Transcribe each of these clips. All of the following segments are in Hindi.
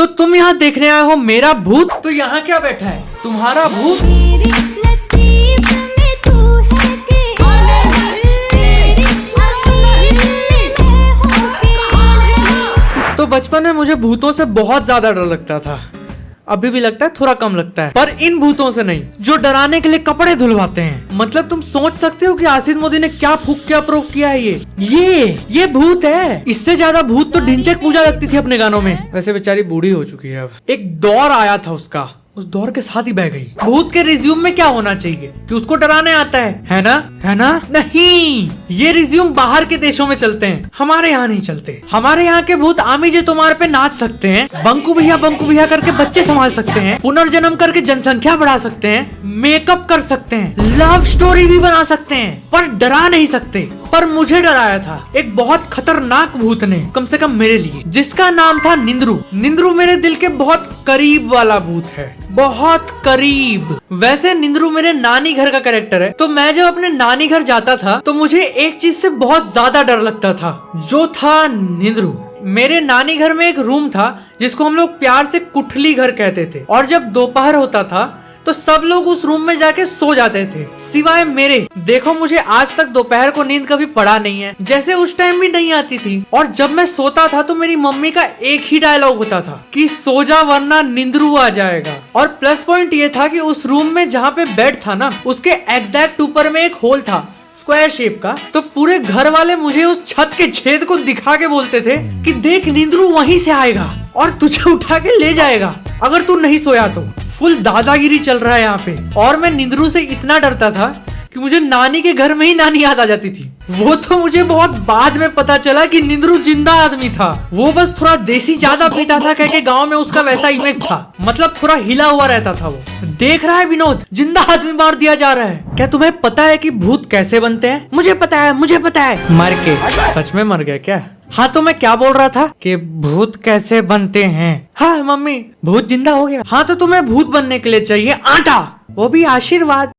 तो तुम यहाँ देखने आए हो मेरा भूत, तो यहाँ क्या बैठा है तुम्हारा भूत? तो बचपन में मुझे भूतों से बहुत ज्यादा डर लगता था, अभी भी लगता है, थोड़ा कम लगता है, पर इन भूतों से नहीं जो डराने के लिए कपड़े धुलवाते हैं। मतलब तुम सोच सकते हो कि आसिफ मोदी ने क्या फूक के अप्रूव किया है। ये भूत है। इससे ज्यादा भूत तो ढिंचक पूजा लगती थी अपने गानों में। वैसे बेचारी बूढ़ी हो चुकी है अब। एक दौर आया था उसका, उस दौर के साथ ही बह गई। भूत के रिज्यूम में क्या होना चाहिए कि उसको डराने आता है ना? नहीं, ये रिज्यूम बाहर के देशों में चलते हैं, हमारे यहाँ नहीं चलते। हमारे यहाँ के भूत आमी जे तुम्हार पे नाच सकते हैं, बंकू भैया करके बच्चे संभाल सकते हैं, पुनर्जन्म करके जनसंख्या बढ़ा सकते हैं, मेकअप कर सकते हैं, लव स्टोरी भी बना सकते हैं, पर डरा नहीं सकते। पर मुझे डराया था एक बहुत खतरनाक भूत ने, कम से कम मेरे लिए, जिसका नाम था निंद्रू। निंद्रू मेरे दिल के बहुत करीब वाला भूत है, बहुत करीब। वैसे निंद्रू मेरे नानी घर का कैरेक्टर है, तो मैं जब अपने नानी घर जाता था तो मुझे एक चीज से बहुत ज्यादा डर लगता था, जो था निंद्रू। मेरे नानी घर में एक रूम था जिसको हम लोग प्यार से कुठली घर कहते थे, और जब दोपहर होता था तो सब लोग उस रूम में जाके सो जाते थे, सिवाय मेरे। देखो मुझे आज तक दोपहर को नींद कभी पड़ा नहीं है, जैसे उस टाइम भी नहीं आती थी। और जब मैं सोता था तो मेरी मम्मी का एक ही डायलॉग होता था कि सो जा वरना निंद्रू आ जाएगा। और प्लस पॉइंट ये था कि उस रूम में जहाँ पे बेड था ना, उसके एग्जैक्ट ऊपर में एक होल था स्क्वायर शेप का। तो पूरे घर वाले मुझे उस छत के छेद को दिखा के बोलते थे कि देख निंद्रू वहीं से आएगा और तुझे उठा के ले जाएगा अगर तू नहीं सोया तो। फुल दादागिरी चल रहा है यहाँ पे। और मैं निंद्रू से इतना डरता था कि मुझे नानी के घर में ही नानी याद आ जाती थी। वो तो मुझे बहुत बाद में पता चला कि निंद्रू जिंदा आदमी था, वो बस थोड़ा देसी ज्यादा पीता था कह के गाँव में उसका वैसा इमेज था, मतलब थोड़ा हिला हुआ रहता था वो। देख रहा है विनोद, जिंदा आदमी मार दिया जा रहा है। क्या तुम्हें पता है कि भूत कैसे बनते हैं? मुझे पता है। मर के। सच में मर गया क्या? हाँ, तो मैं क्या बोल रहा था कि भूत कैसे बनते हैं। हाँ मम्मी, भूत जिंदा हो गया। हाँ, तो तुम्हें भूत बनने के लिए चाहिए आटा, वो भी आशीर्वाद।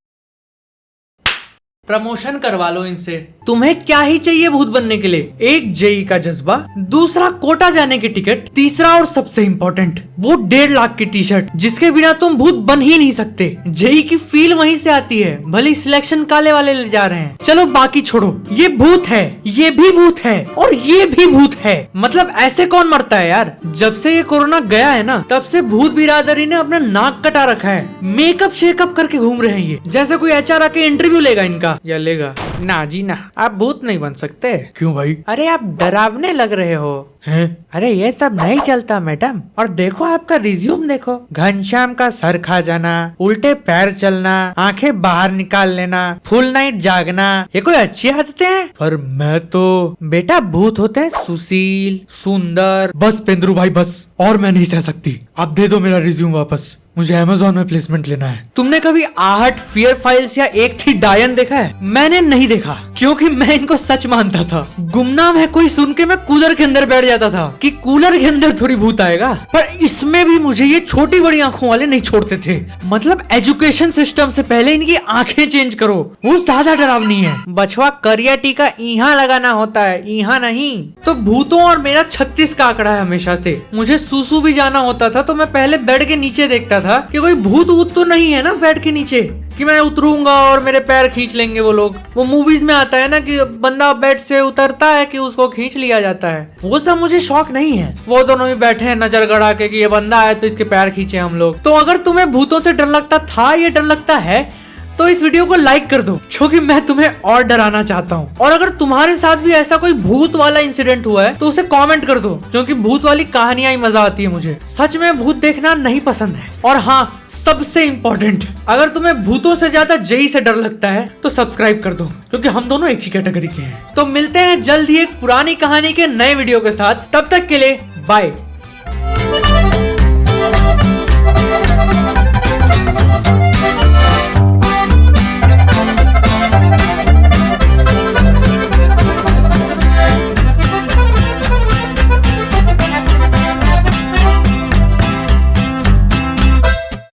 प्रमोशन करवा लो इनसे। तुम्हें क्या ही चाहिए भूत बनने के लिए? एक जेई का जज्बा, दूसरा कोटा जाने की टिकट, तीसरा और सबसे इम्पोर्टेंट वो 1.5 लाख की टी शर्ट, जिसके बिना तुम भूत बन ही नहीं सकते। जेई की फील वहीं से आती है, भले सिलेक्शन काले वाले ले जा रहे हैं। चलो बाकी छोड़ो, ये भूत है, ये भी भूत है और ये भी भूत है। मतलब ऐसे कौन मरता है यार? जब से ये कोरोना गया है ना, तब से भूत बिरादरी ने अपना नाक कटा रखा है, मेकअप शेकअप करके घूम रहे हैं ये, जैसे कोई एचआर आके इंटरव्यू लेगा इनका या लेगा। ना जी ना, आप भूत नहीं बन सकते। क्यों भाई? अरे आप डरावने लग रहे हो। हैं? अरे ये सब नहीं चलता मैडम। और देखो आपका रिज्यूम देखो, घनश्याम का सर खा जाना, उल्टे पैर चलना, आंखें बाहर निकाल लेना, फुल नाइट जागना, ये कोई अच्छी आदतें हैं? पर मैं तो बेटा, भूत होते हैं सुशील, सुंदर। बस पेंद्रू भाई बस, और मैं नहीं सह सकती। आप दे दो मेरा रिज्यूम वापस, मुझे अमेज़न में प्लेसमेंट लेना है। तुमने कभी आहट, फियर फाइल्स या एक थी डायन देखा है? मैंने नहीं देखा, क्योंकि मैं इनको सच मानता था। गुमनाम है कोई सुन के मैं कूलर के अंदर बैठ जाता था कि कूलर के अंदर थोड़ी भूत आएगा। पर इसमें भी मुझे ये छोटी बड़ी आंखों वाले नहीं छोड़ते थे। मतलब एजुकेशन सिस्टम से पहले इनकी आंखें चेंज करो, वो ज्यादा डरावनी है। बछवा करिया टीका यहाँ लगाना होता है, यहाँ नहीं। तो भूतों और मेरा 36 का आंकड़ा है हमेशा से। मुझे सूसू भी जाना होता था तो मैं पहले बेड के नीचे देखता था कि कोई भूत वूत तो नहीं है ना बेड के नीचे, कि मैं उतरूंगा और मेरे पैर खींच लेंगे वो लोग। वो मूवीज में आता है ना कि बंदा बेड से उतरता है कि उसको खींच लिया जाता है, वो सब मुझे शौक नहीं है। वो दोनों भी बैठे हैं नजर गड़ा के कि ये बंदा है तो इसके पैर खींचे हम लोग। तो अगर तुम्हें भूतों से डर लगता था, ये डर लगता है, तो इस वीडियो को लाइक कर दो, क्योंकि मैं तुम्हें और डराना चाहता हूँ। और अगर तुम्हारे साथ भी ऐसा कोई भूत वाला इंसिडेंट हुआ है तो उसे कमेंट कर दो, क्योंकि भूत वाली कहानियां ही मजा आती है मुझे। सच में भूत देखना नहीं पसंद है। और हाँ, सबसे इम्पोर्टेंट, अगर तुम्हें भूतों से ज्यादा जेई से डर लगता है तो सब्सक्राइब कर दो, क्योंकि हम दोनों एक ही कैटेगरी के हैं। तो मिलते हैं जल्द ही एक पुरानी कहानी के नए वीडियो के साथ, तब तक के लिए बाय।